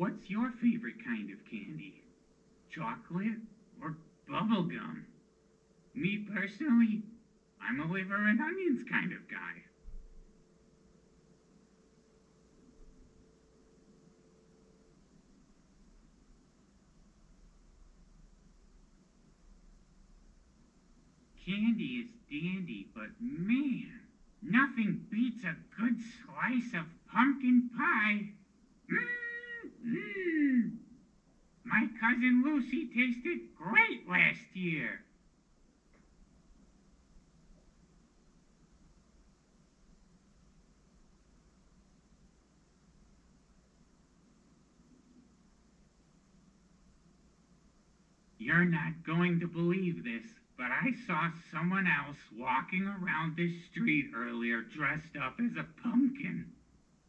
What's your favorite kind of candy? Chocolate or bubble gum? Me personally, I'm a liver and onions kind of guy. Candy is dandy, but man, nothing beats a good slice of pumpkin pie. Mmm. My cousin Lucy tasted great last year. You're not going to believe this, but I saw someone else walking around this street earlier dressed up as a pumpkin.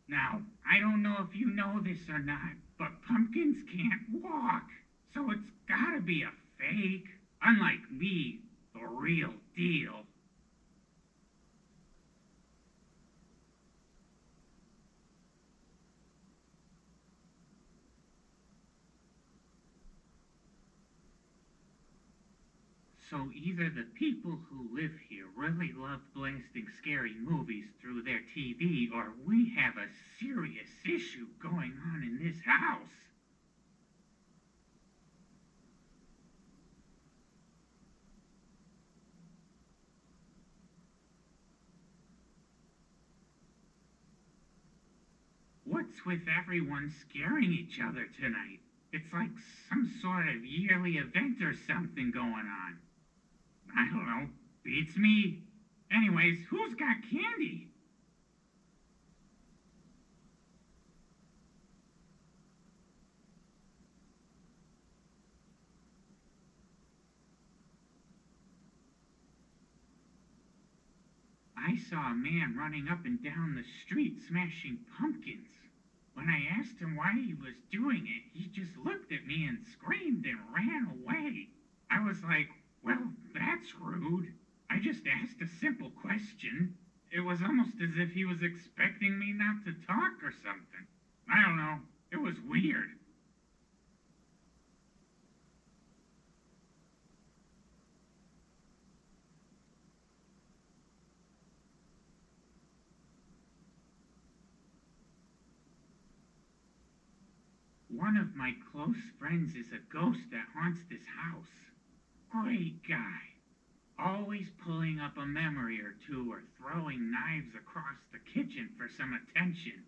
Now, I don't know if you know this or not, but pumpkins can't walk, so it's gotta be a fake. Unlike me, the real deal. So either the people who live here really love blasting scary movies through their TV, or we have a serious issue going on in this house. What's with everyone scaring each other tonight? It's like some sort of yearly event or something going on. I don't know. Beats me. Anyways, who's got candy? I saw a man running up and down the street smashing pumpkins. When I asked him why he was doing it, he just looked at me and screamed and ran away. I was like, well, that's rude. I just asked a simple question. It was almost as if he was expecting me not to talk or something. I don't know. It was weird. One of my close friends is a ghost that haunts this house. Great guy. Always pulling up a memory or two or throwing knives across the kitchen for some attention.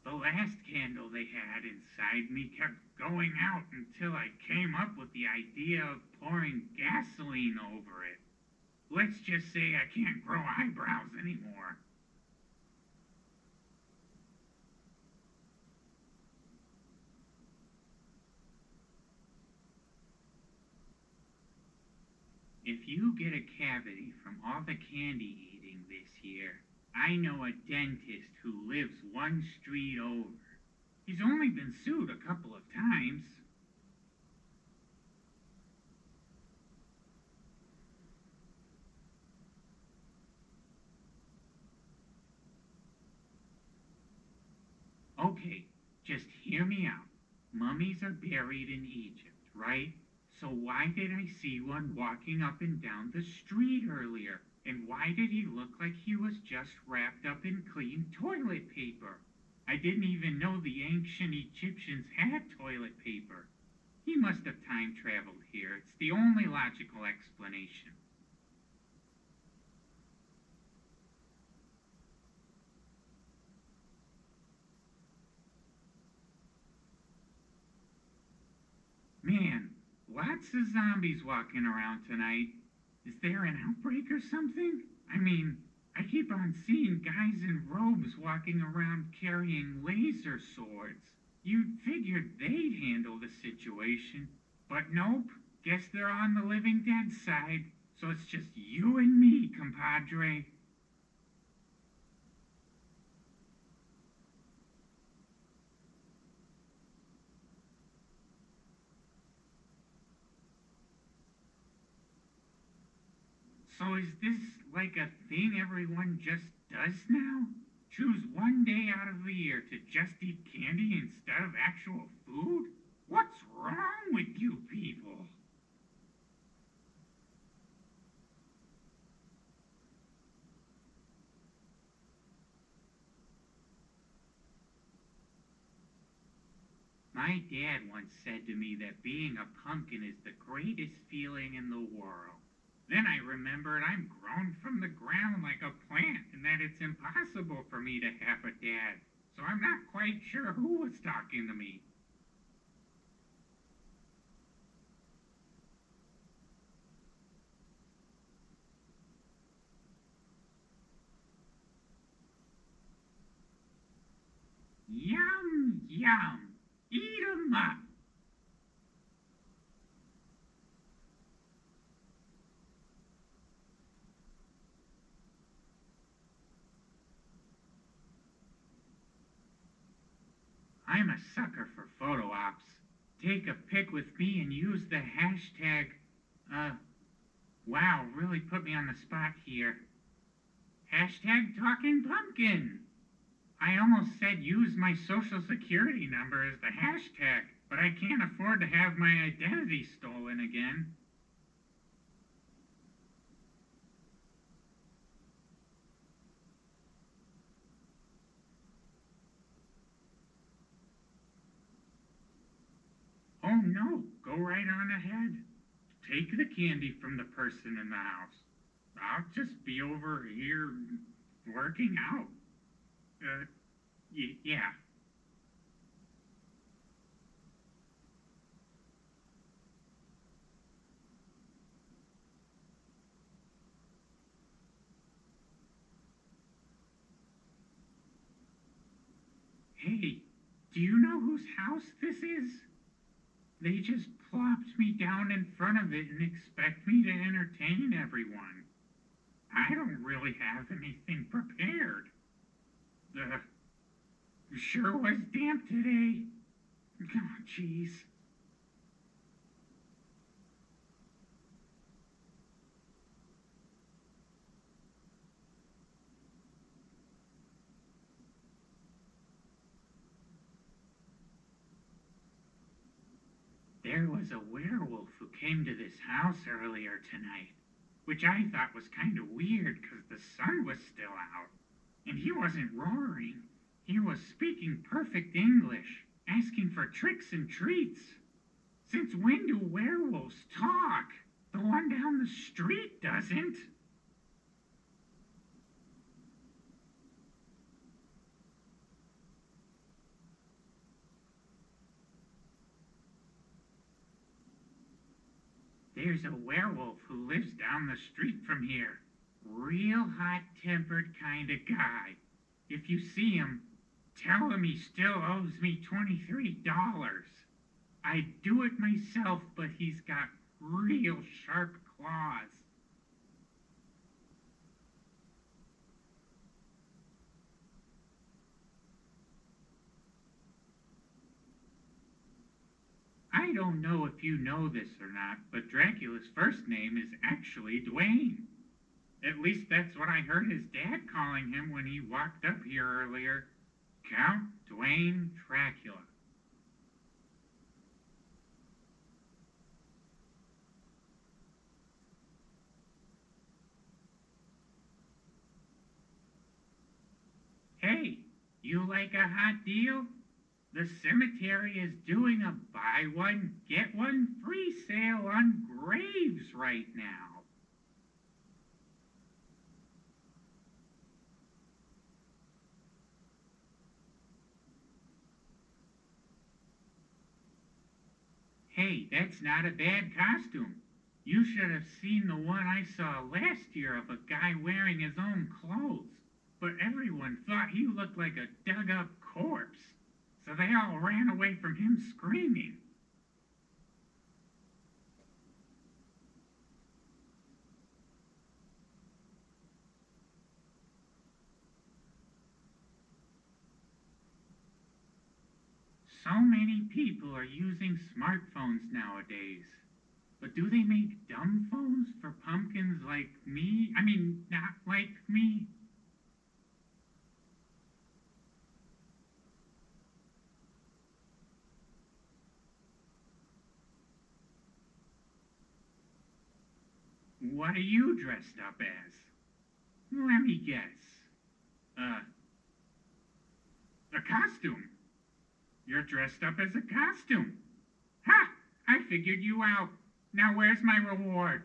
The last candle they had inside me kept going out until I came up with the idea of pouring gasoline over it. Let's just say I can't grow eyebrows anymore. If you get a cavity from all the candy eating this year, I know a dentist who lives one street over. He's only been sued a couple of times. Okay, just hear me out. Mummies are buried in Egypt, right? So why did I see one walking up and down the street earlier? And why did he look like he was just wrapped up in clean toilet paper? I didn't even know the ancient Egyptians had toilet paper. He must have time traveled here. It's the only logical explanation. Man, lots of zombies walking around tonight. Is there an outbreak or something? I mean, I keep on seeing guys in robes walking around carrying laser swords. You'd figured they'd handle the situation. But nope, guess they're on the living dead side. So it's just you and me, compadre. So is this like a thing everyone just does now? Choose one day out of the year to just eat candy instead of actual food? What's wrong with you people? My dad once said to me that being a pumpkin is the greatest feeling in the world. Then I remembered I'm grown from the ground like a plant and that it's impossible for me to have a dad. So I'm not quite sure who was talking to me. Yum, yum. Eat 'em up. I'm a sucker for photo ops. Take a pic with me and use the hashtag, uh, wow, really put me on the spot here. Hashtag talking pumpkin. I almost said use my social security number as the hashtag, but I can't afford to have my identity stolen again. Oh no, go right on ahead. Take the candy from the person in the house. I'll just be over here working out. Uh, yeah. Hey, do you know whose house this is? They just plopped me down in front of it and expect me to entertain everyone. I don't really have anything prepared. The sure was damp today. Oh, jeez. There was a werewolf who came to this house earlier tonight, which I thought was kind of weird because the sun was still out. And he wasn't roaring. He was speaking perfect English, asking for tricks and treats. Since when do werewolves talk? The one down the street doesn't. There's a werewolf who lives down the street from here. Real hot-tempered kind of guy. If you see him, tell him he still owes me $23. I'd do it myself, but he's got real sharp claws. I don't know if you know this or not, but Dracula's first name is actually Dwayne. At least that's what I heard his dad calling him when he walked up here earlier. Count Dwayne Dracula. Hey, you like a hot deal? The cemetery is doing a buy one, get one free sale on graves right now. Hey, that's not a bad costume. You should have seen the one I saw last year of a guy wearing his own clothes. But everyone thought he looked like a dug up corpse. So they all ran away from him screaming. So many people are using smartphones nowadays. But do they make dumb phones for pumpkins like me? I mean, not like me? What are you dressed up as? Let me guess. Uh, a costume. You're dressed up as a costume. Ha! I figured you out. Now where's my reward?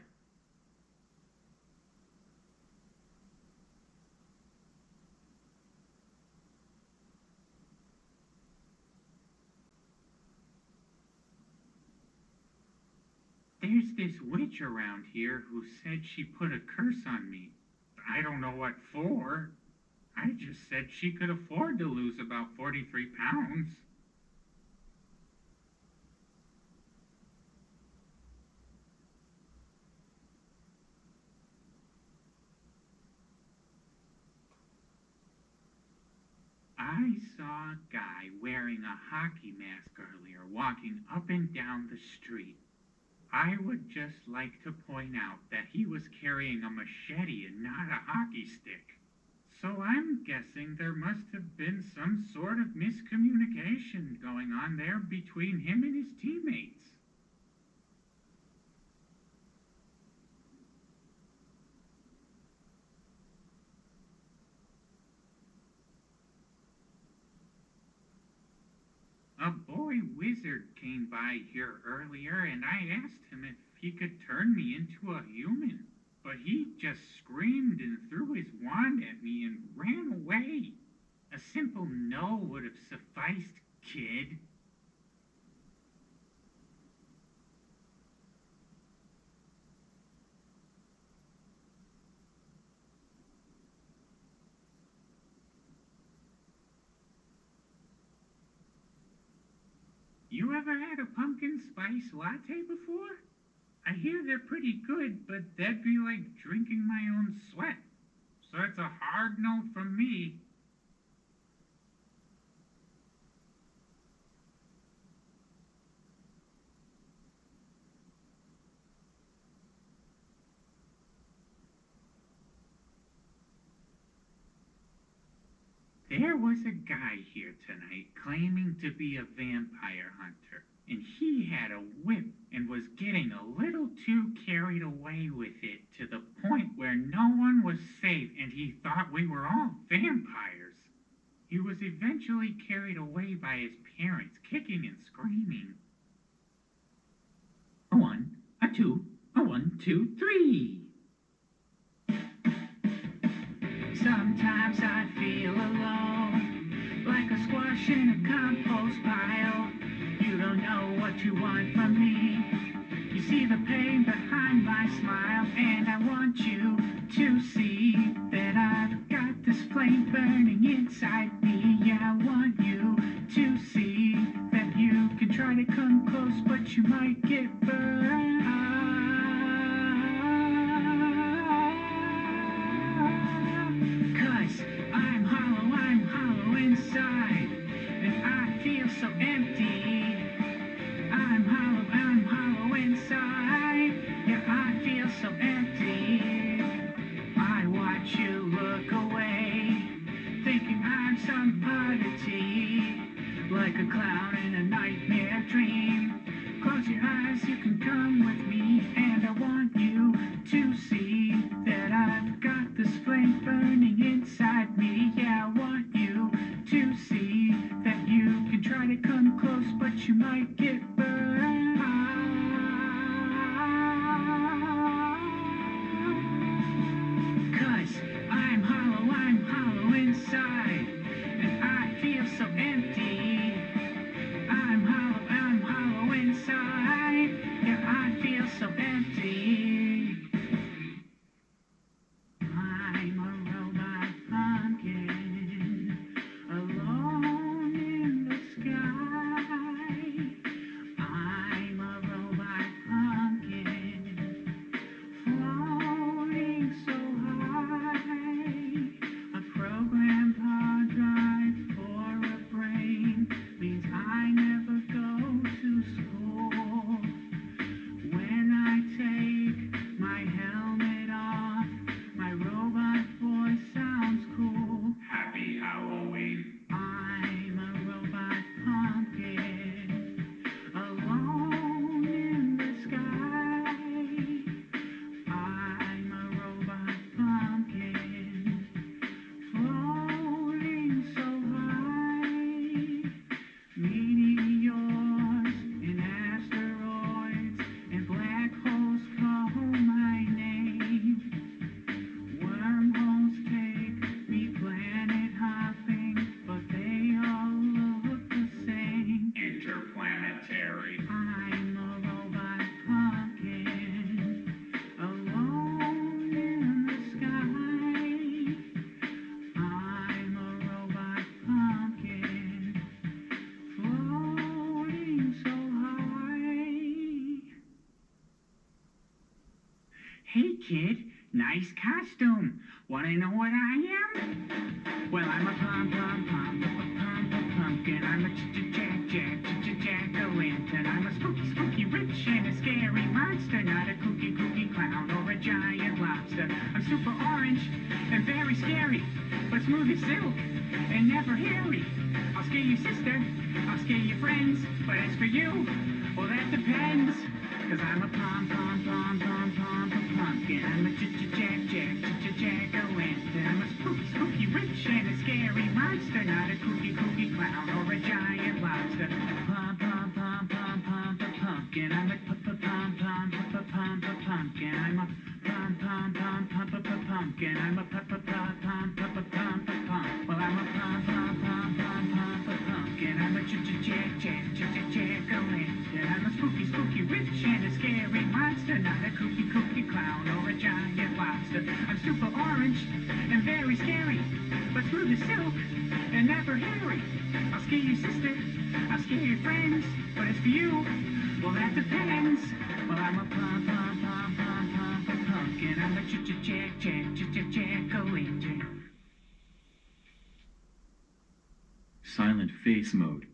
There's this witch around here who said she put a curse on me. I don't know what for. I just said she could afford to lose about 43 pounds. I saw a guy wearing a hockey mask earlier walking up and down the street. I would just like to point out that he was carrying a machete and not a hockey stick. So I'm guessing there must have been some sort of miscommunication going on there between him and his teammates. A boy wizard came by here earlier and I asked him if he could turn me into a human. But he just screamed and threw his wand at me and ran away. A simple no would have sufficed, kid. You ever had a pumpkin spice latte before? I hear they're pretty good, but that'd be like drinking my own sweat. So it's a hard no from me. There was a guy here tonight claiming to be a vampire hunter, and he had a whip and was getting a little too carried away with it to the point where no one was safe and he thought we were all vampires. He was eventually carried away by his parents, kicking and screaming. A one, a two, a one, two, three. Sometimes I feel alone, like a squash in a compost pile. You don't know what you want from me. You see the pain behind my smile, and I want you to see that I've got this flame burning inside me. Yeah, I want you to see that you can try to come close, but you might get burned. Cause I'm hollow inside, and I feel so empty. I'm hollow inside, yeah, I feel so empty. I watch you look away, thinking I'm some oddity, like a clown in a nightmare dream. Close your eyes, you can come with me, and I want you to see that I've got this flame burning inside me. Yeah, I want you to see that you can try to come close, but you might get burned. Cause I'm hollow inside, and I feel so empty. I'm hollow inside, yeah, I feel so empty. I'm a robot pumpkin, alone in the sky. I'm a robot pumpkin, floating so high, a program part kid. Nice costume. Wanna know what I am? Well, I'm a pumpkin. I'm a jack-o'-lantern. I'm a spooky witch and a scary monster. Not a kooky clown or a giant lobster. I'm super orange and very scary, but smooth as silk and never hairy. I'll scare your sister, I'll scare your friends, but as for you, well, that depends. Cause I'm a pumpkin. I'm a jack-o'-lantern. I'm a spooky witch and a scary monster. Not a kooky clown or a giant lobster. Pumpkin. I'm a pumpkin. I'm a pumpkin. I'm a well, I'm a pumpkin. I'm a jack-o'-lantern. I'm a spooky witch and a scary monster. Not a kooky clown or a giant lobster. I'm super orange and very scary, but smooth as silk and never hairy. I'll scare your sister, I'll scare your friends, but as for you, well, that depends. Well, I'm a pumpkin. I'm a jack-o'-lantern. Silent face mode.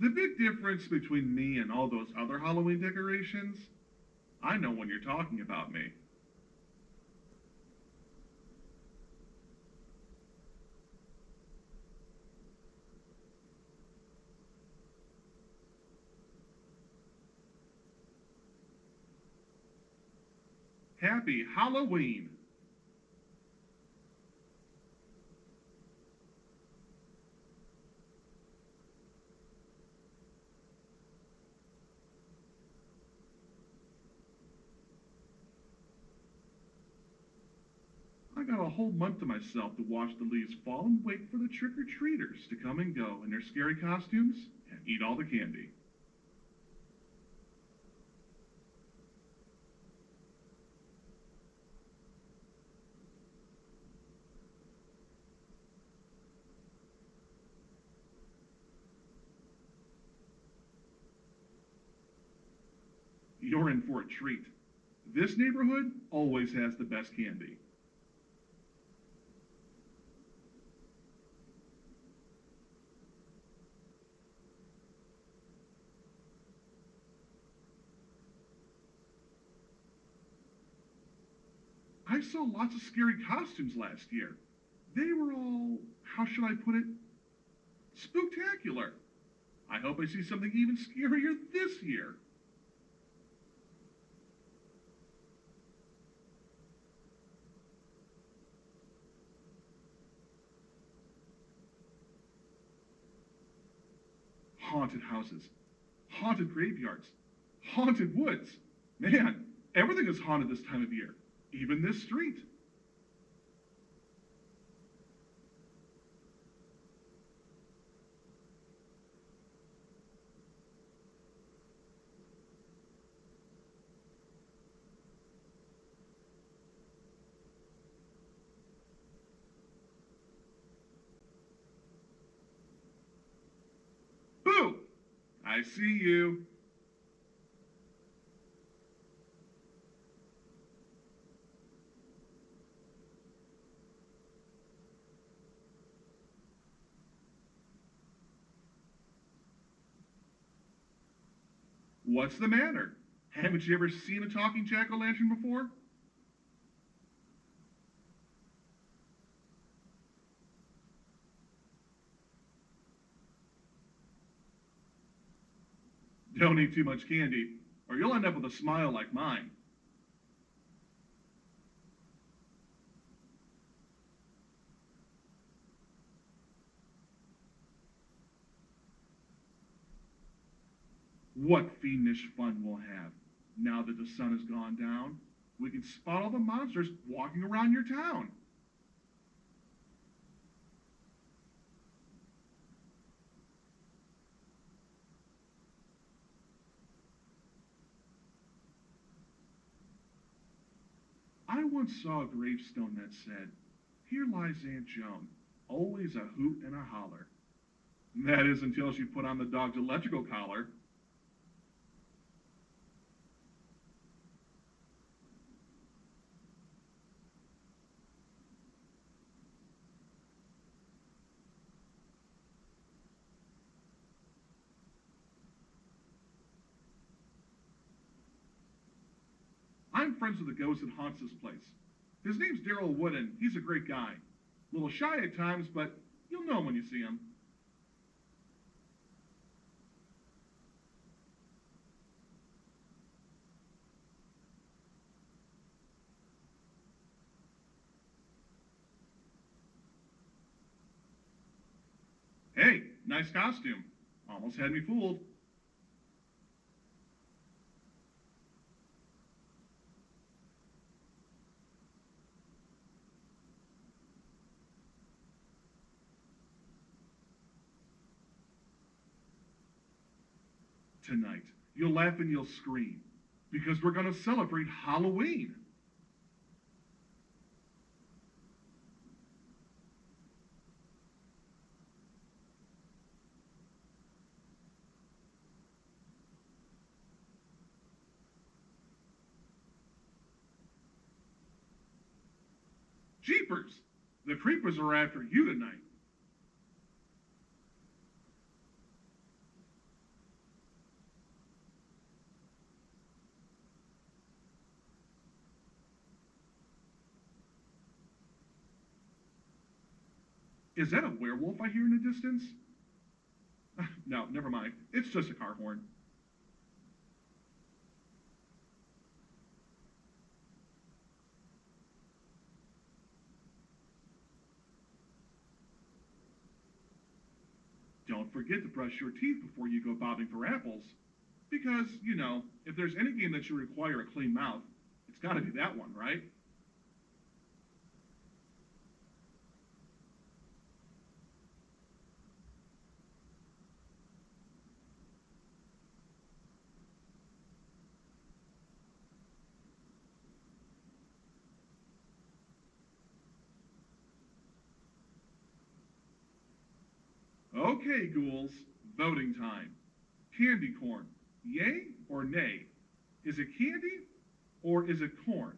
The big difference between me and all those other Halloween decorations, I know when you're talking about me. Happy Halloween! I I got a whole month to myself to watch the leaves fall and wait for the trick-or-treaters to come and go in their scary costumes and eat all the candy. You're in for a treat. This neighborhood always has the best candy. I saw lots of scary costumes last year. They were all, how should I put it, spooktacular. I hope I see something even scarier this year. Haunted houses, haunted graveyards, haunted woods. Man, everything is haunted this time of year, even this street. Boo! I see you. What's the matter? Haven't you ever seen a talking jack-o'-lantern before? Don't eat too much candy, or you'll end up with a smile like mine. What fiendish fun we'll have. Now that the sun has gone down, we can spot all the monsters walking around your town. I once saw a gravestone that said, "Here lies Aunt Joan, always a hoot and a holler." That is until she put on the dog's electrical collar. I'm friends with the ghost that haunts this place. His name's Daryl Wood, and he's a great guy. A little shy at times, but you'll know him when you see him. Hey, nice costume. Almost had me fooled. Tonight, you'll laugh and you'll scream, because we're going to celebrate Halloween. Jeepers! The creepers are after you tonight. Is that a werewolf I hear in the distance? No, never mind. It's just a car horn. Don't forget to brush your teeth before you go bobbing for apples. Because, if there's any game that should require a clean mouth, it's gotta be that one, right? Okay, ghouls, voting time. Candy corn, yay or nay? Is it candy or is it corn?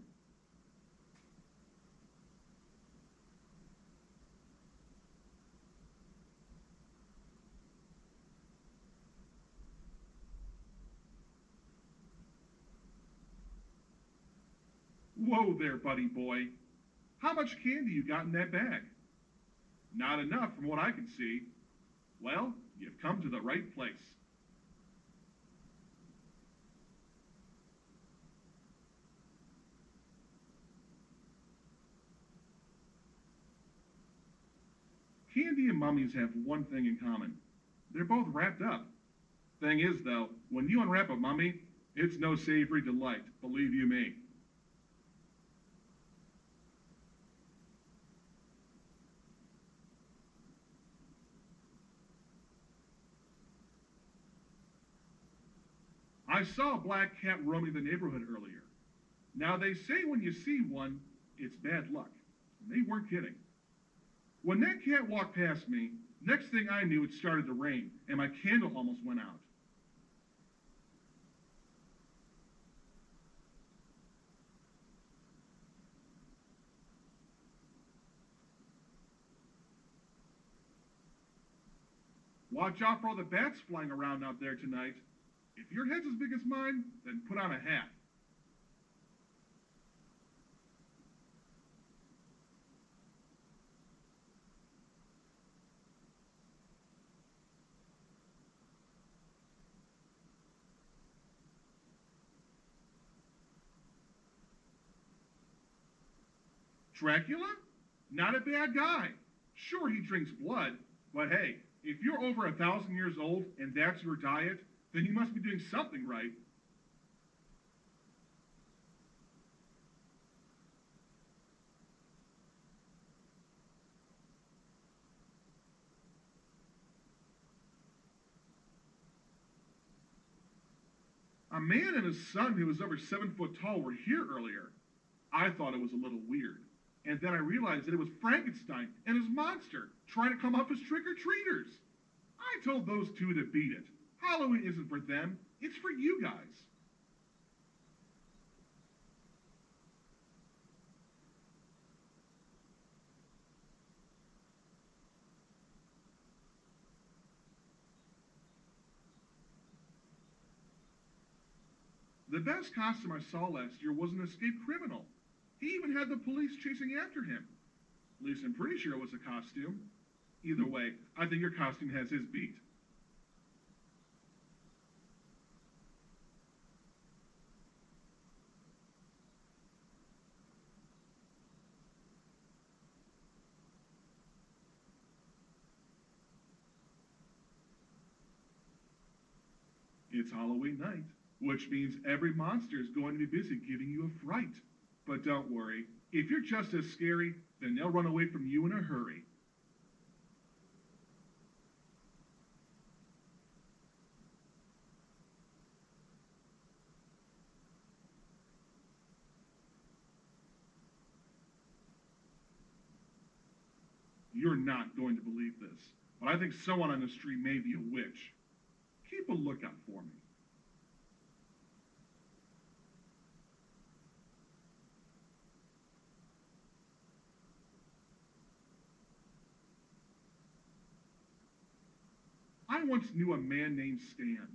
Whoa there, buddy boy. How much candy you got in that bag? Not enough from what I can see. Well, you've come to the right place. Candy and mummies have one thing in common. They're both wrapped up. Thing is, though, when you unwrap a mummy, it's no savory delight, believe you me. I saw a black cat roaming the neighborhood earlier. Now, they say when you see one, it's bad luck. And they weren't kidding. When that cat walked past me, next thing I knew, it started to rain, and my candle almost went out. Watch out for all the bats flying around out there tonight. If your head's as big as mine, then put on a hat. Dracula? Not a bad guy. Sure, he drinks blood, but hey, if you're over 1,000 years old and that's your diet, then you must be doing something right. A man and his son who was over 7 foot tall were here earlier. I thought it was a little weird. And then I realized that it was Frankenstein and his monster trying to come up as trick or treaters. I told those two to beat it. Halloween isn't for them, it's for you guys. The best costume I saw last year was an escaped criminal. He even had the police chasing after him. At least I'm pretty sure it was a costume. Either way, I think your costume has his beat. It's Halloween night, which means every monster is going to be busy giving you a fright. But don't worry, if you're just as scary, then they'll run away from you in a hurry. You're not going to believe this, but I think someone on the street may be a witch. Keep a lookout for me. I once knew a man named Stan.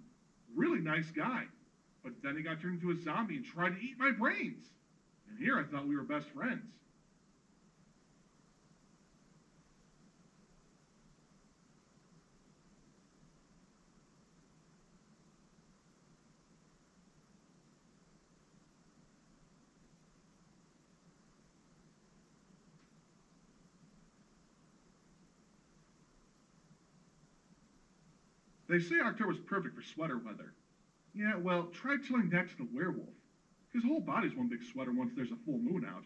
Really nice guy. But then he got turned into a zombie and tried to eat my brains. And here I thought we were best friends. They say October's perfect for sweater weather. Yeah, well, try telling that to the werewolf. His whole body's one big sweater once there's a full moon out.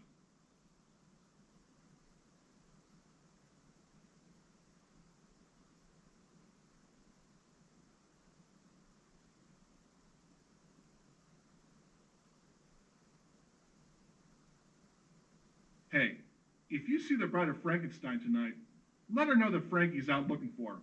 Hey, if you see the Bride of Frankenstein tonight, let her know that Frankie's out looking for her.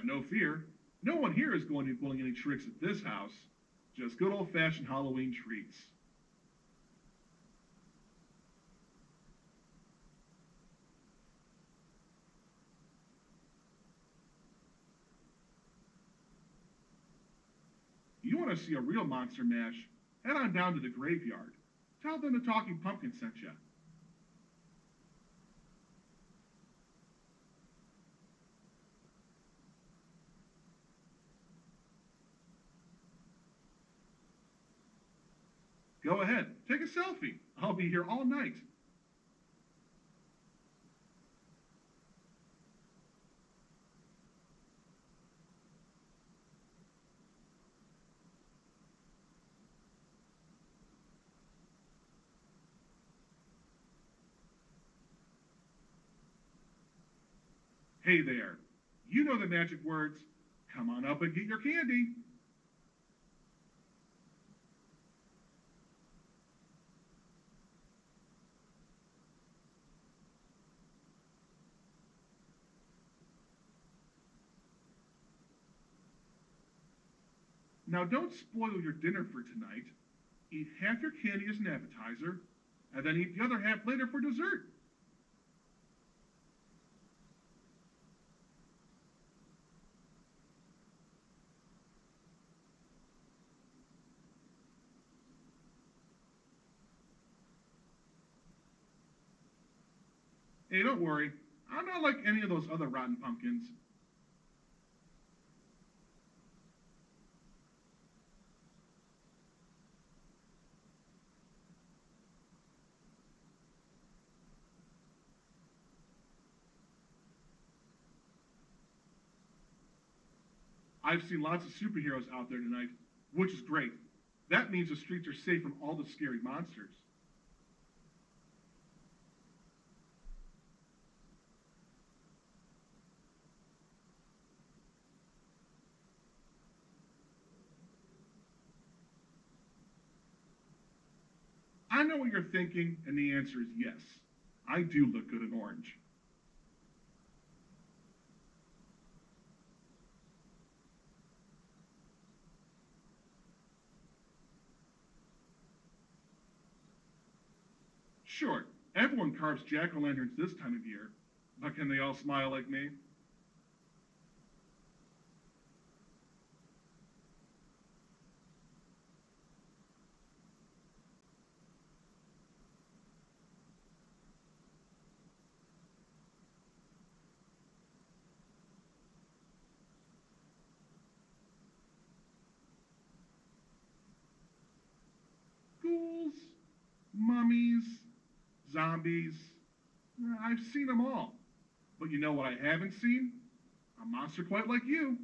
no fear. No one here is going to be pulling any tricks at this house. Just good old-fashioned Halloween treats. You want to see a real monster mash? Head on down to the graveyard. Tell them the talking pumpkin sent you. Go ahead, take a selfie. I'll be here all night. Hey there, you know the magic words. Come on up and get your candy. Now don't spoil your dinner for tonight. Eat half your candy as an appetizer, and then eat the other half later for dessert. Hey, don't worry. I'm not like any of those other rotten pumpkins. I've seen lots of superheroes out there tonight, which is great. That means the streets are safe from all the scary monsters. I know what you're thinking, and the answer is yes. I do look good in orange. Sure, everyone carves jack-o'-lanterns this time of year, but can they all smile like me? Ghouls, mummies, zombies. I've seen them all. But you know what I haven't seen? A monster quite like you.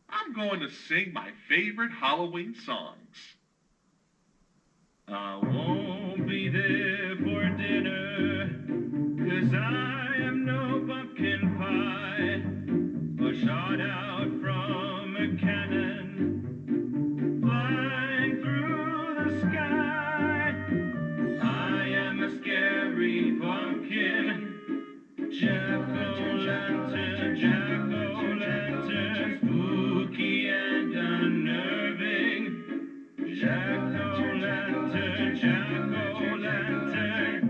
I'm going to sing my favorite Halloween songs. I won't be there for dinner, 'cause I am no pumpkin pie, or shot out from a cannon, flying through the sky. I am a scary pumpkin, jack-o'-lantern, jack-o'-lantern, spooky and unnerving. Jack-o'-lantern, jack-o'-lantern.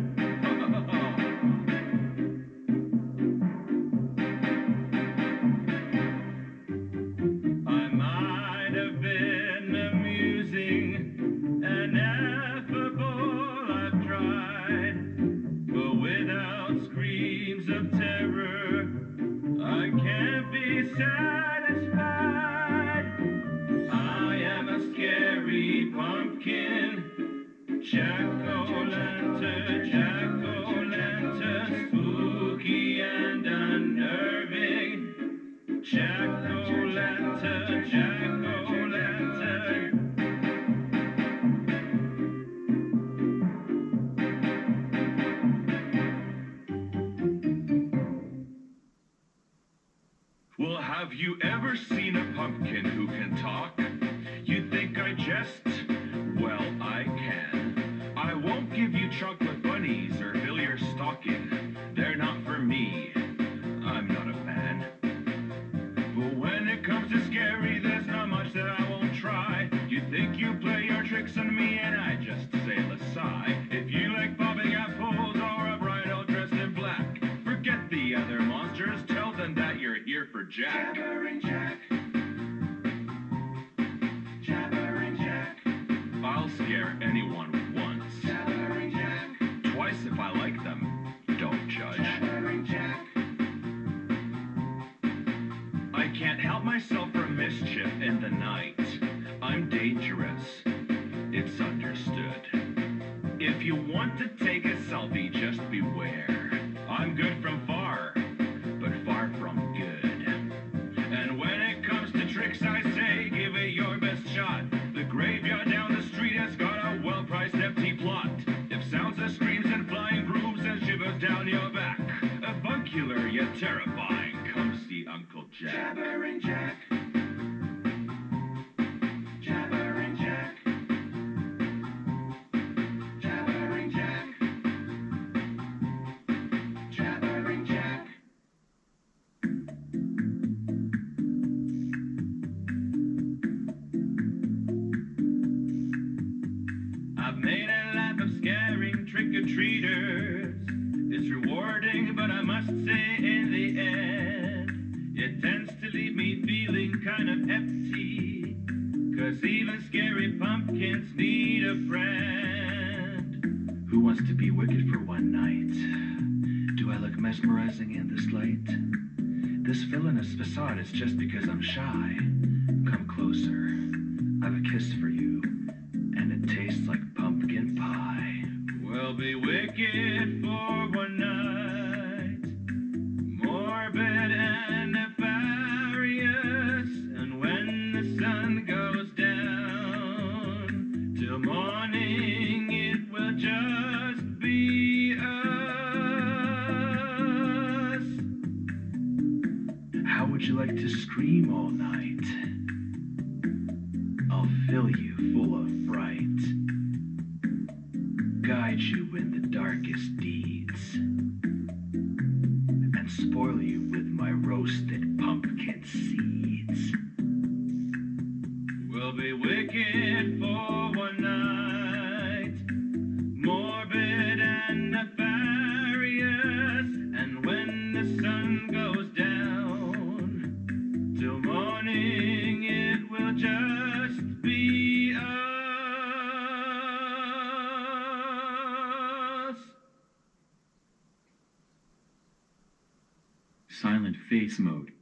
I might have been amusing and affable, I've tried, but without screams of terror, I can't be satisfied. I am a scary pumpkin, jack-o'-lantern, jack-o'-lantern, spooky and unnerving. Jack-o'-lantern, jack-o'-lantern. Well, have you ever seen a pumpkin who can talk? You think I jest? Well, I can. I won't give you chocolate bunnies or fill your stocking. They're not for me. I'm not a fan. Jack. Jabberin' Jack. Jabberin' Jack. I'll scare anyone once. Jabberin' Jack. Twice if I like them. Don't judge. Jabberin' Jack. I can't help myself from mischief in the night. I'm dangerous. It's understood. If you want to take a selfie, just beware. I'm good from far, but far from good. And when it comes to tricks, I say, give it your best shot. The graveyard down the street has got a well-priced empty plot. If sounds of screams and flying brooms and shivers down your back, avuncular yet terrifying, come see Uncle Jack. Jabberin' Jack. Jabberin' Jack. Jabberin' Jack. Jabberin' Jack. I've made a life of scaring trick-or-treaters. It's rewarding, but I must say in the end, it tends to leave me feeling kind of empty. 'Cause even scary pumpkins need a friend. Who wants to be wicked for one night? Do I look mesmerizing in this light? This villainous facade is just because I'm shy. Come closer. I've a kiss for you, and it tastes like pumpkin pie. We'll be wicked for one night, morbid and nefarious, and when the sun goes down, till morning it will just be us. How would you like to scream all night? I'll fill you full of fright, guide you in the darkest deeds, and spoil you with my roasted pumpkin seeds. We'll be wicked for one night, morbid and nefarious, and when the sun goes down, till morning it will just be us. Silent face mode.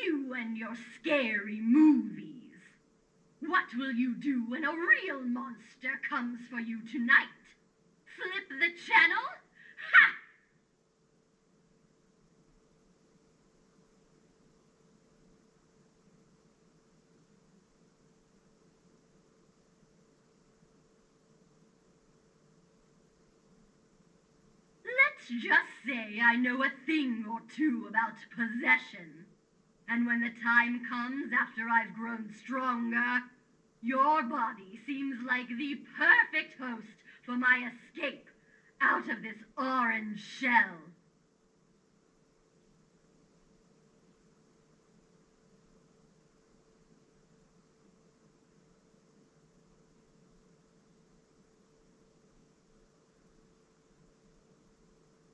You and your scary movies. What will you do when a real monster comes for you tonight? Flip the channel? Ha! Let's just say I know a thing or two about possession. And when the time comes after I've grown stronger, your body seems like the perfect host for my escape out of this orange shell.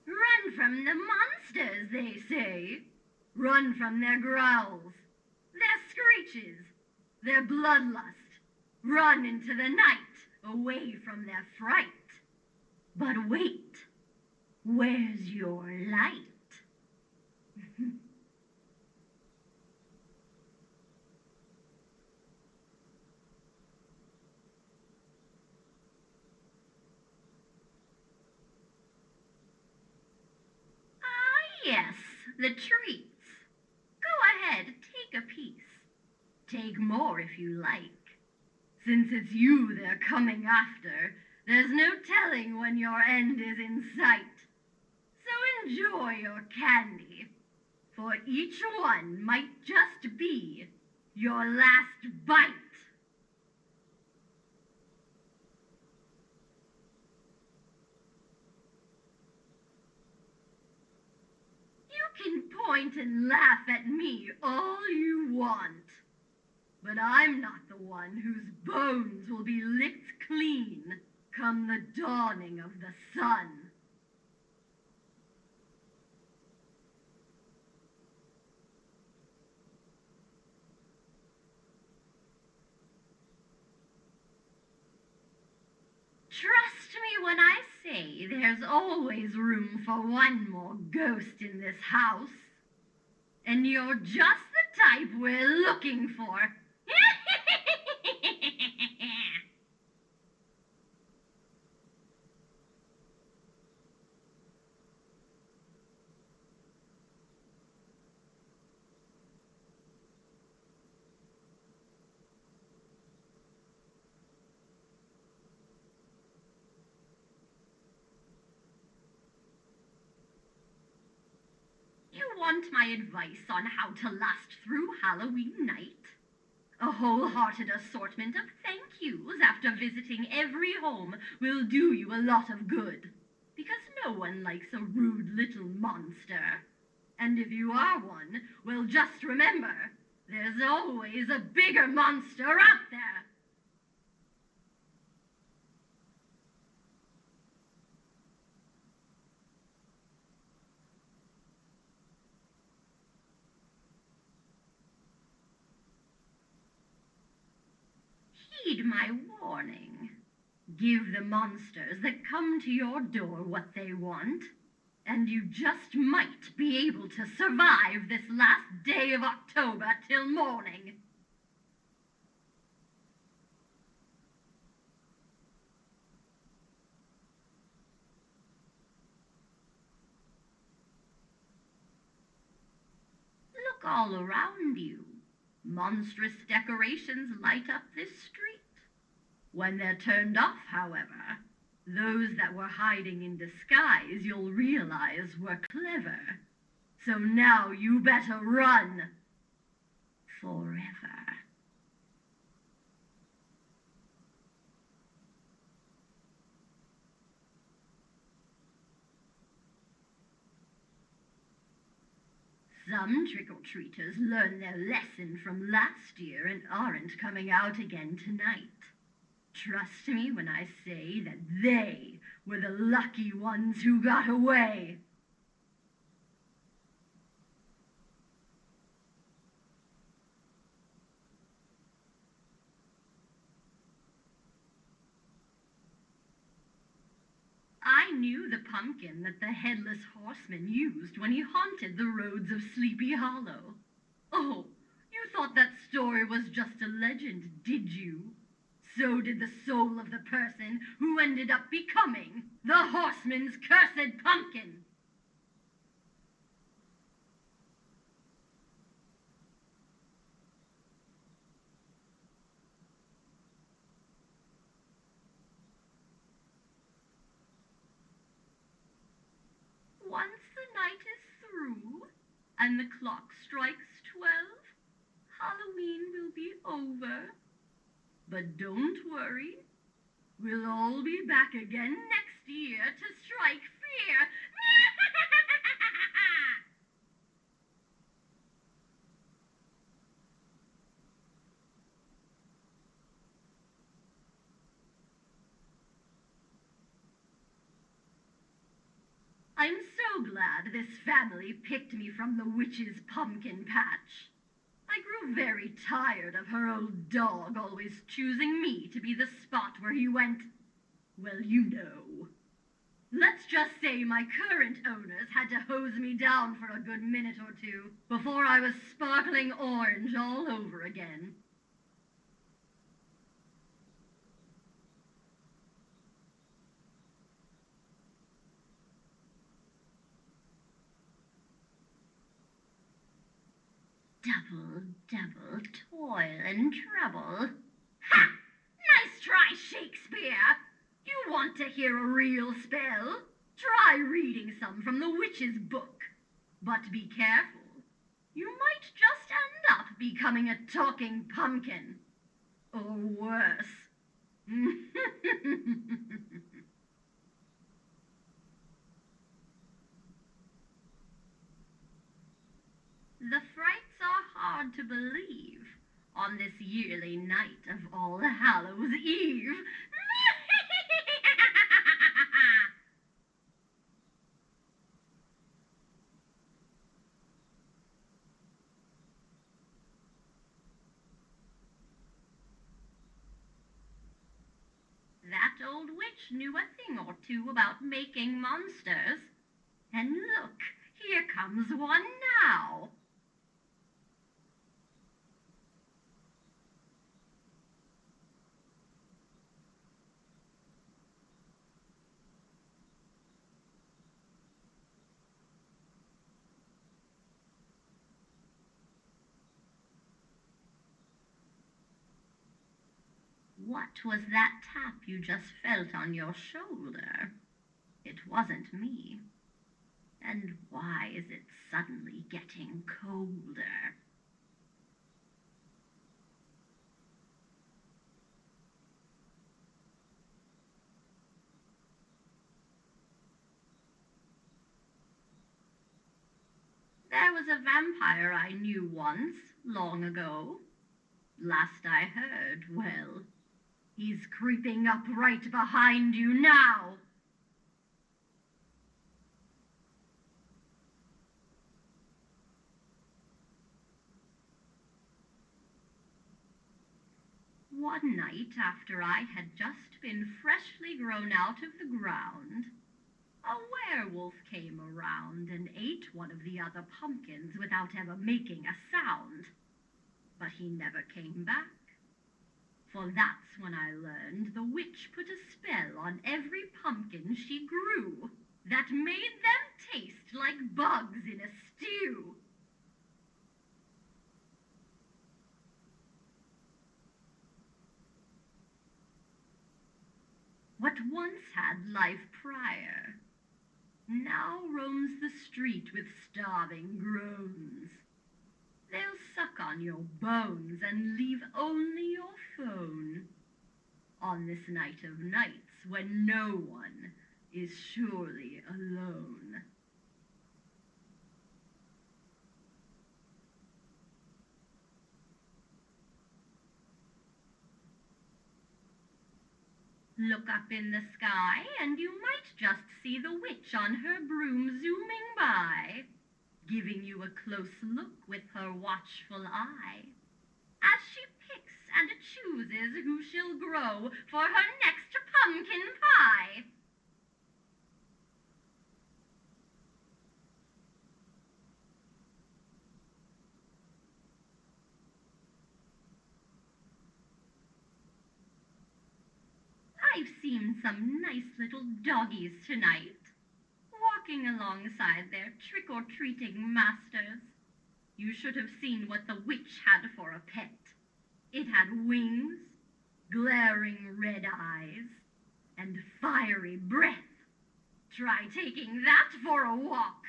Run from the monsters, they say. Run from their growls, their screeches, their bloodlust. Run into the night, away from their fright. But wait, where's your light? Yes, the treats. Go ahead, take a piece. Take more if you like. Since it's you they're coming after, there's no telling when your end is in sight. So enjoy your candy, for each one might just be your last bite. You can point and laugh at me all you want. But I'm not the one whose bones will be licked clean come the dawning of the sun. Trust me when I say there's always room for one more ghost in this house. And you're just the type we're looking for. You want my advice on how to last through Halloween night? A wholehearted assortment of thank yous after visiting every home will do you a lot of good. Because no one likes a rude little monster. And if you are one, well, just remember, there's always a bigger monster out there. Heed my warning. Give the monsters that come to your door what they want, and you just might be able to survive this last day of October till morning. Look all around you. Monstrous decorations light up this street. When they're turned off, however, those that were hiding in disguise you'll realize were clever. So now you better run. Forever. Some trick-or-treaters learned their lesson from last year and aren't coming out again tonight. Trust me when I say that they were the lucky ones who got away. I knew the pumpkin that the headless horseman used when he haunted the roads of Sleepy Hollow. Oh, you thought that story was just a legend, did you? So did the soul of the person who ended up becoming the horseman's cursed pumpkin. Once the night is through and the clock strikes 12, Halloween will be over. But don't worry, we'll all be back again next year to strike fear. I'm so glad this family picked me from the witch's pumpkin patch. I grew very tired of her old dog always choosing me to be the spot where he went, well, you know. Let's just say my current owners had to hose me down for a good minute or two before I was sparkling orange all over again. Double, double toil and trouble. Ha! Nice try, Shakespeare! You want to hear a real spell? Try reading some from the witch's book. But be careful. You might just end up becoming a talking pumpkin. Or worse. The frights are hard to believe on this yearly night of All Hallows Eve. That old witch knew a thing or two about making monsters. And look, here comes one now. What was that tap you just felt on your shoulder? It wasn't me. And why is it suddenly getting colder? There was a vampire I knew once, long ago. Last I heard, well, he's creeping up right behind you now. One night after I had just been freshly grown out of the ground, a werewolf came around and ate one of the other pumpkins without ever making a sound. But he never came back. For that's when I learned the witch put a spell on every pumpkin she grew that made them taste like bugs in a stew. What once had life prior now roams the street with starving groans. They'll suck on your bones and leave only your phone. On this night of nights when no one is surely alone. Look up in the sky and you might just see the witch on her broom zooming by, giving you a close look with her watchful eye, as she picks and chooses who she'll grow for her next pumpkin pie. I've seen some nice little doggies tonight, walking alongside their trick-or-treating masters. You should have seen what the witch had for a pet. It had wings, glaring red eyes, and fiery breath. Try taking that for a walk.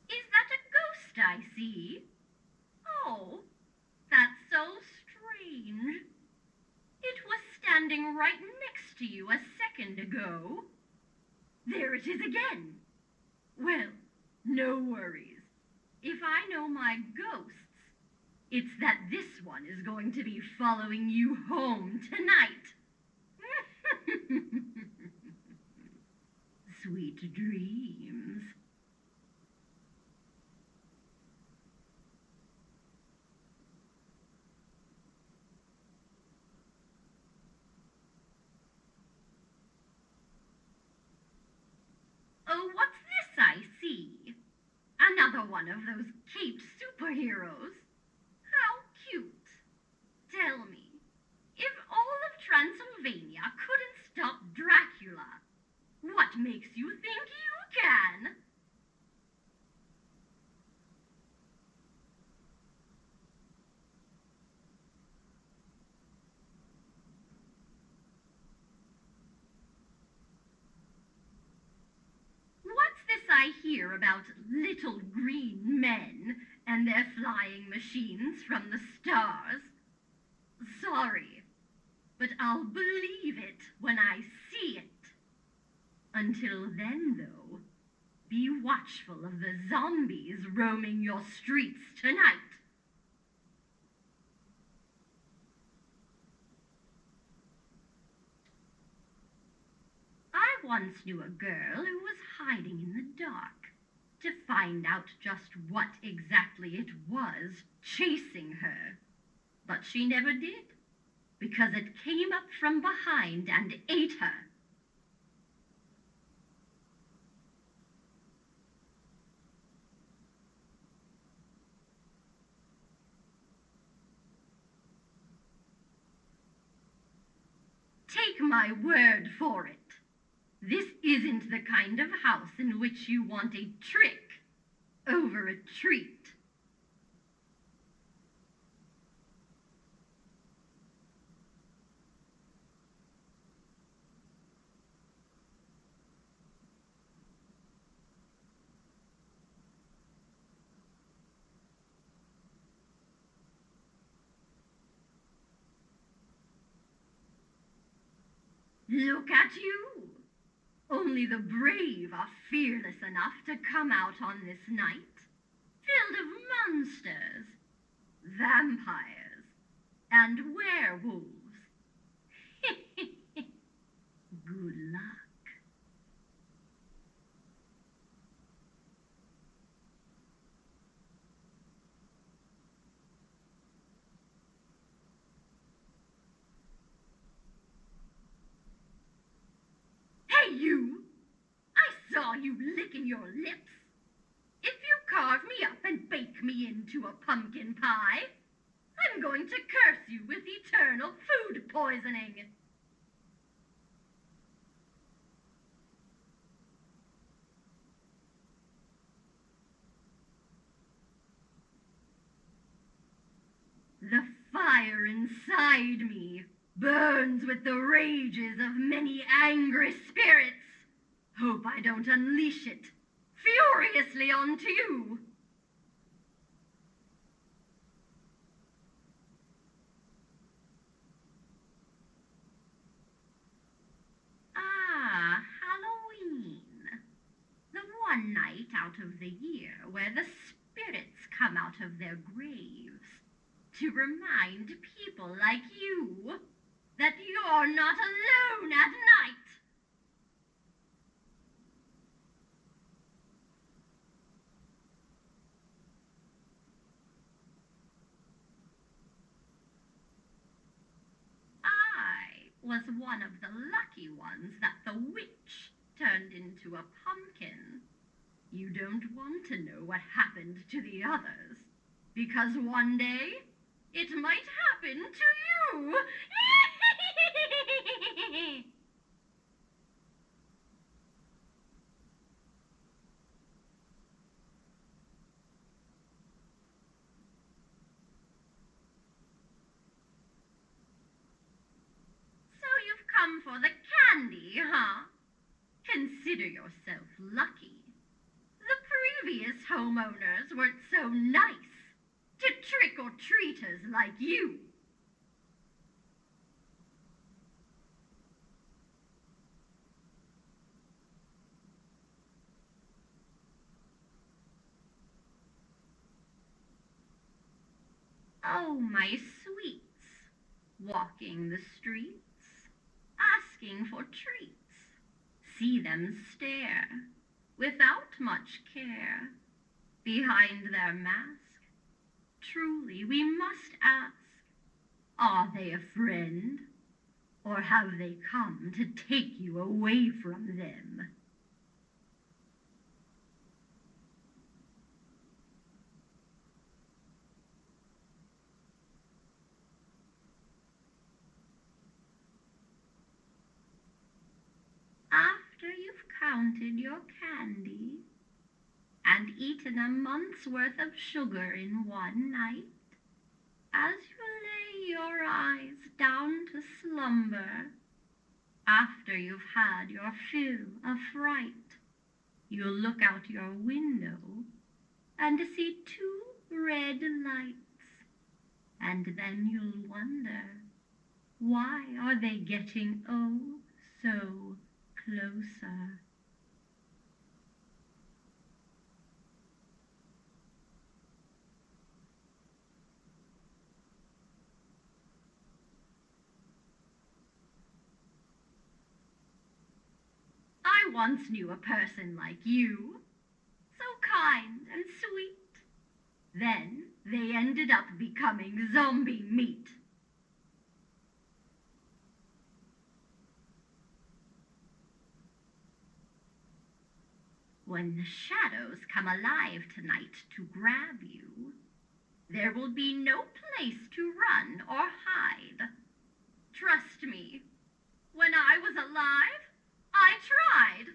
Is that a ghost I see? Oh, that's so strange. It was standing right next to you a second ago. There it is again. Well, no worries. If I know my ghosts, it's that this one is going to be following you home tonight. Sweet dreams. Oh, what's this I see? Another one of those caped superheroes. How cute. Tell me, if all of Transylvania couldn't stop Dracula, what makes you think you can? What's this I hear about little green men and their flying machines from the stars? Sorry, but I'll believe it when I see it. Until then, though, be watchful of the zombies roaming your streets tonight. I once knew a girl who was hiding in the dark to find out just what exactly it was chasing her. But she never did, because it came up from behind and ate her. Take my word for it. This isn't the kind of house in which you want a trick over a treat. Look at you! Only the brave are fearless enough to come out on this night, filled of monsters, vampires, and werewolves. Good luck. Hey, you! I saw you licking your lips. If you carve me up and bake me into a pumpkin pie, I'm going to curse you with eternal food poisoning. The fire inside me burns with the rages of many angry spirits. Hope I don't unleash it furiously onto you. Ah, Halloween. The one night out of the year where the spirits come out of their graves to remind people like you that you're not alone at night. I was one of the lucky ones that the witch turned into a pumpkin. You don't want to know what happened to the others, because one day it might happen to you. So you've come for the candy, huh? Consider yourself lucky. The previous homeowners weren't so nice to trick-or-treaters like you. Oh, my sweets, walking the streets, asking for treats. See them stare, without much care, behind their mask. Truly, we must ask, are they a friend, or have they come to take you away from them? After you've counted your candy and eaten a month's worth of sugar in one night, as you lay your eyes down to slumber, after you've had your fill of fright, you'll look out your window and see two red lights, and then you'll wonder, why are they getting oh so closer? I once knew a person like you, so kind and sweet. Then they ended up becoming zombie meat. When the shadows come alive tonight to grab you, there will be no place to run or hide. Trust me, when I was alive, I tried.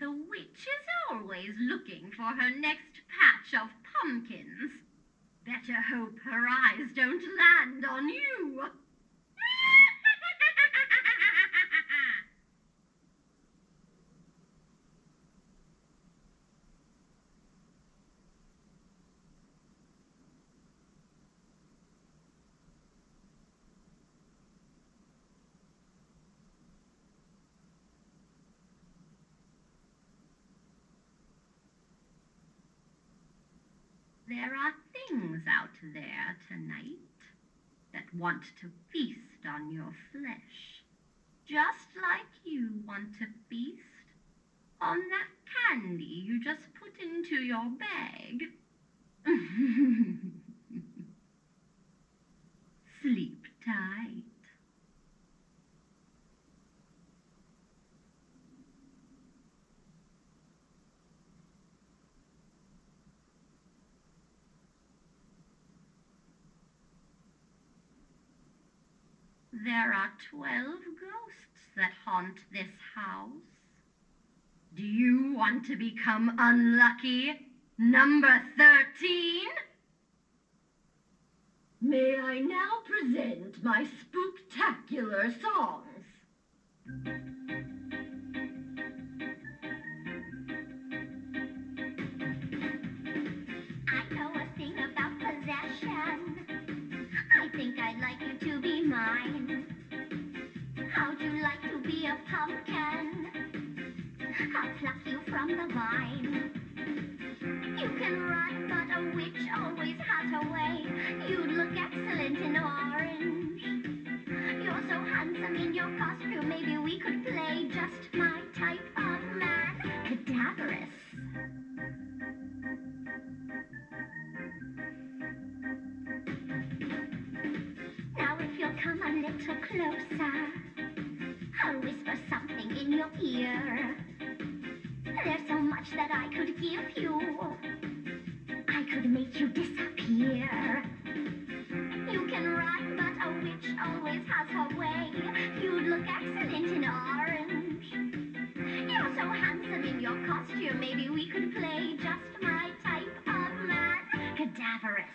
The witch is always looking for her next patch of pumpkins. Better hope her eyes don't land on you. There are things out there tonight that want to feast on your flesh, just like you want to feast on that candy you just put into your bag. Sleep tight. There are 12 ghosts that haunt this house. Do you want to become unlucky number 13? May I now present my spooktacular songs? I know a thing about possession. I think I'd like you to be mine. How'd you like to be a pumpkin? I'll pluck you from the vine. You can run, but a witch always has a way. You'd look excellent in orange. You're so handsome in your costume, maybe we could play just my type of man. Get down. cadaverous. Now if you'll come a little closer, I'll whisper something in your ear. There's so much that I could give you. I could make you disappear. You can run, but a witch always has her way. You'd look excellent in orange. You're so handsome in your costume, maybe we could play just my type of man. Cadaverous.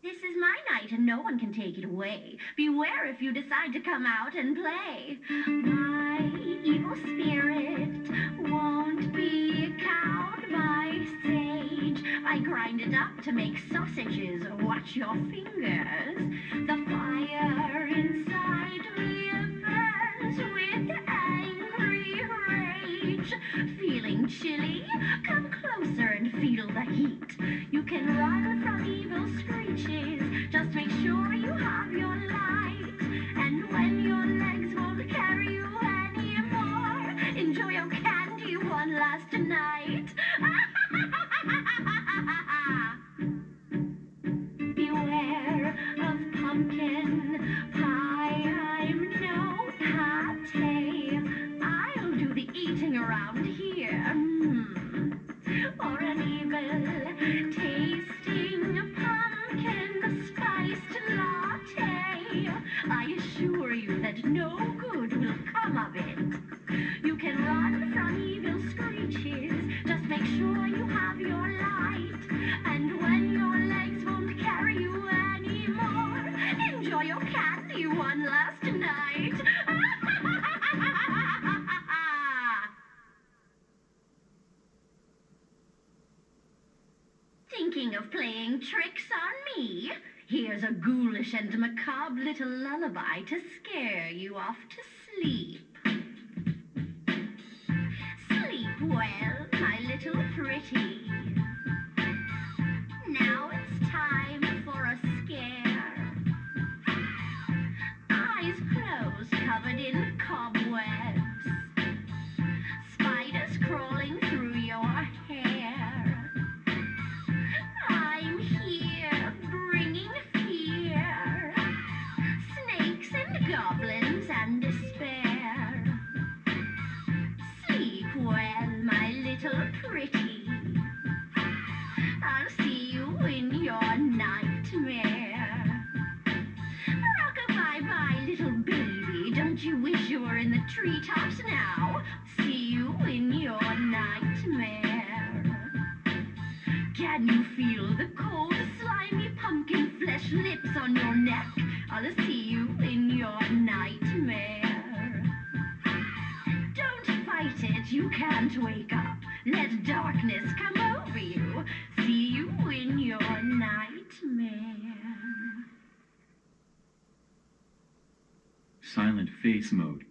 This is my night and no one can take it away. Beware if you decide to come out and play. My evil spirit won't be cowed by sage. I grind it up to make sausages. Watch your fingers. The fire inside me burns with angry rage. Feeling chilly? Come closer and feel the heat. You can run from evil screeches. Just make sure you have your light. And when your legs won't carry you anymore, enjoy your candy one last night. Beware of pumpkin pie. I'm no pate. I'll do the eating around here. Or an evil tasting pumpkin spiced latte. I assure you that no good will come of it. You can run from evil screeches. Just make sure you have your light. And when your legs won't carry you anymore, enjoy your candy one last night. Thinking of playing tricks on me? Here's a ghoulish and macabre little lullaby to scare you off to sleep. Sleep well, my little pretty. Now it's time for a scare. Eyes closed, covered in cobwebs. Spiders crawling through your hair. I'm here, bringing fear. Snakes and goblins and despair. Sleep well, my little pretty. I'll see you in your nightmare. Rock-a-bye-bye, little baby. Don't you wish you were in the treetops now? See you in your nightmare. Can you feel the cold, slimy pumpkin flesh lips on your neck? I'll see you in your nightmare. Don't fight it, you can't wake up. Let darkness come over you. See you in your nightmare. Silent face mode.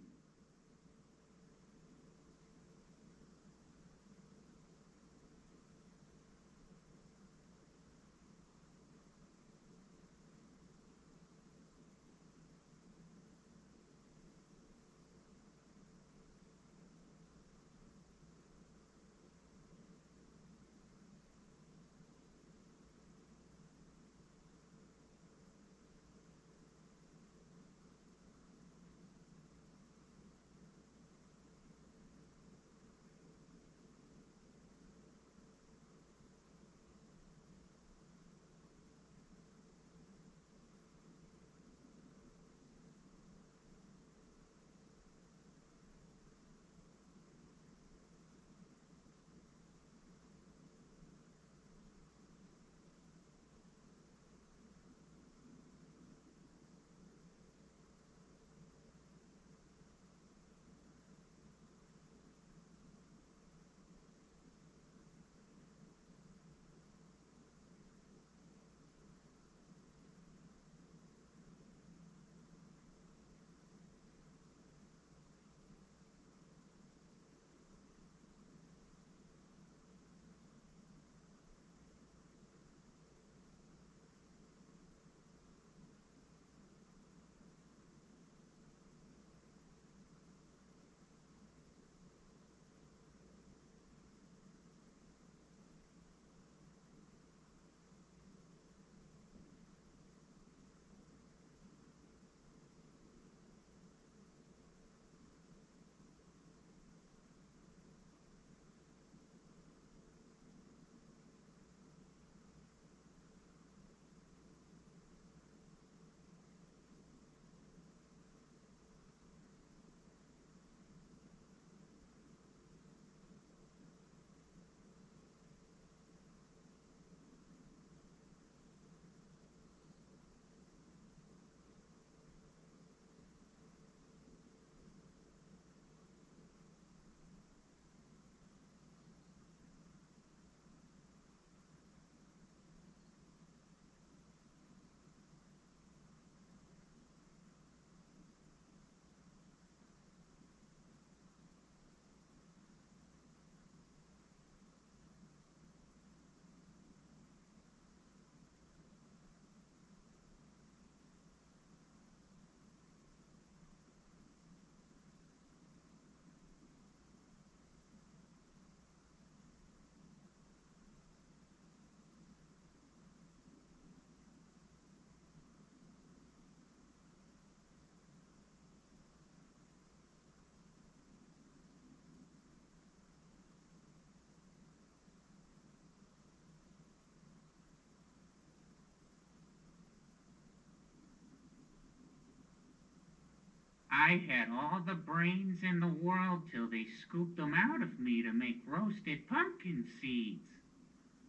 I had all the brains in the world till they scooped them out of me to make roasted pumpkin seeds.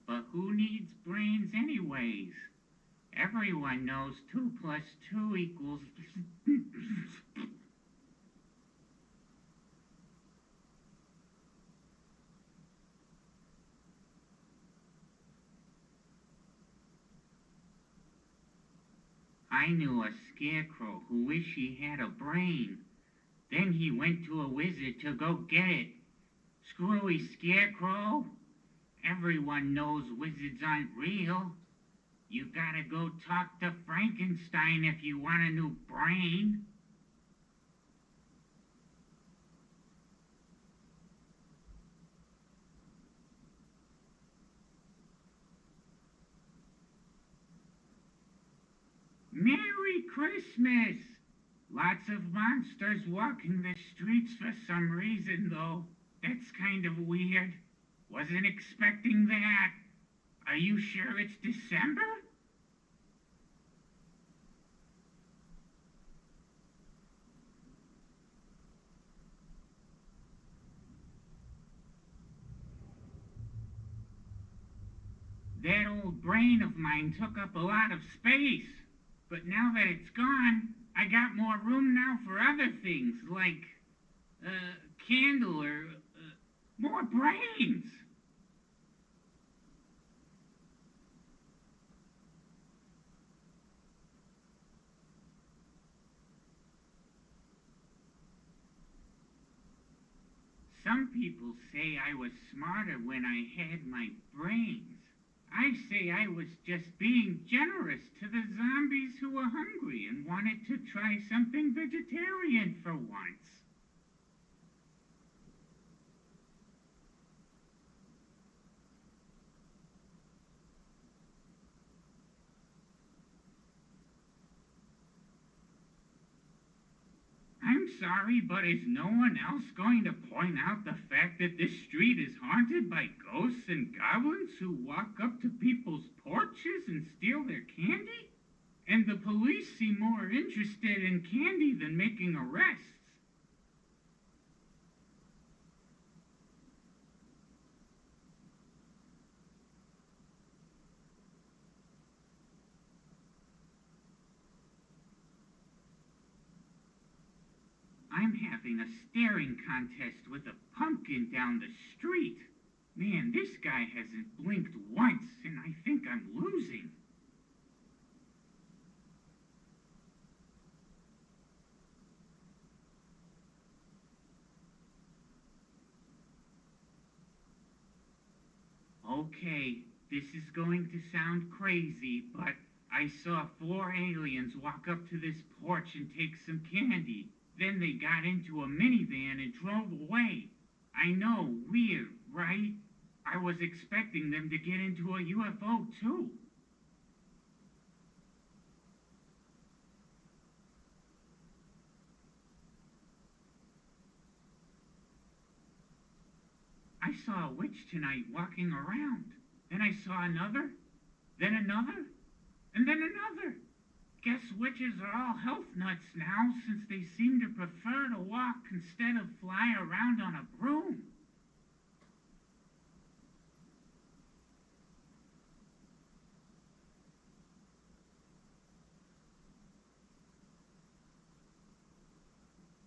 But who needs brains anyways? Everyone knows 2 plus 2 equals... I knew a scarecrow who wished he had a brain. Then he went to a wizard to go get it. Screwy scarecrow. Everyone knows wizards aren't real. You gotta go talk to Frankenstein if you want a new brain. Merry Christmas! Lots of monsters walking the streets for some reason, though. That's kind of weird. Wasn't expecting that. Are you sure it's December? That old brain of mine took up a lot of space. But now that it's gone, I got more room now for other things, like, candle or, more brains. Some people say I was smarter when I had my brains. I say I was just being generous to the zombies who were hungry and wanted to try something vegetarian for once. I'm sorry, but is no one else going to point out the fact that this street is haunted by ghosts and goblins who walk up to people's porches and steal their candy? And the police seem more interested in candy than making arrests. I'm having a staring contest with a pumpkin down the street. Man, this guy hasn't blinked once, and I think I'm losing. Okay, this is going to sound crazy, but I saw 4 aliens walk up to this porch and take some candy. Then they got into a minivan and drove away. I know, weird, right? I was expecting them to get into a UFO, too. I saw a witch tonight walking around. Then I saw another, then another, and then another. Guess witches are all health nuts now, since they seem to prefer to walk instead of fly around on a broom.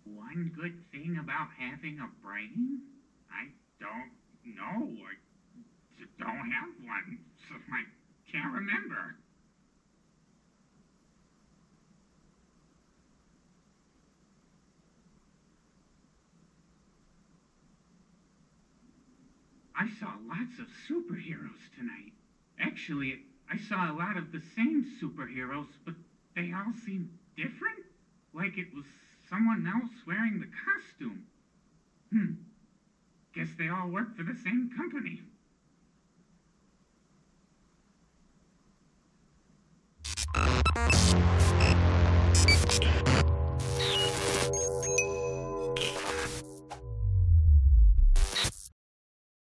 One good thing about having a brain? I don't know. I don't have one, so I can't remember. I saw lots of superheroes tonight. Actually, I saw a lot of the same superheroes, but they all seemed different. Like it was someone else wearing the costume. Guess they all work for the same company.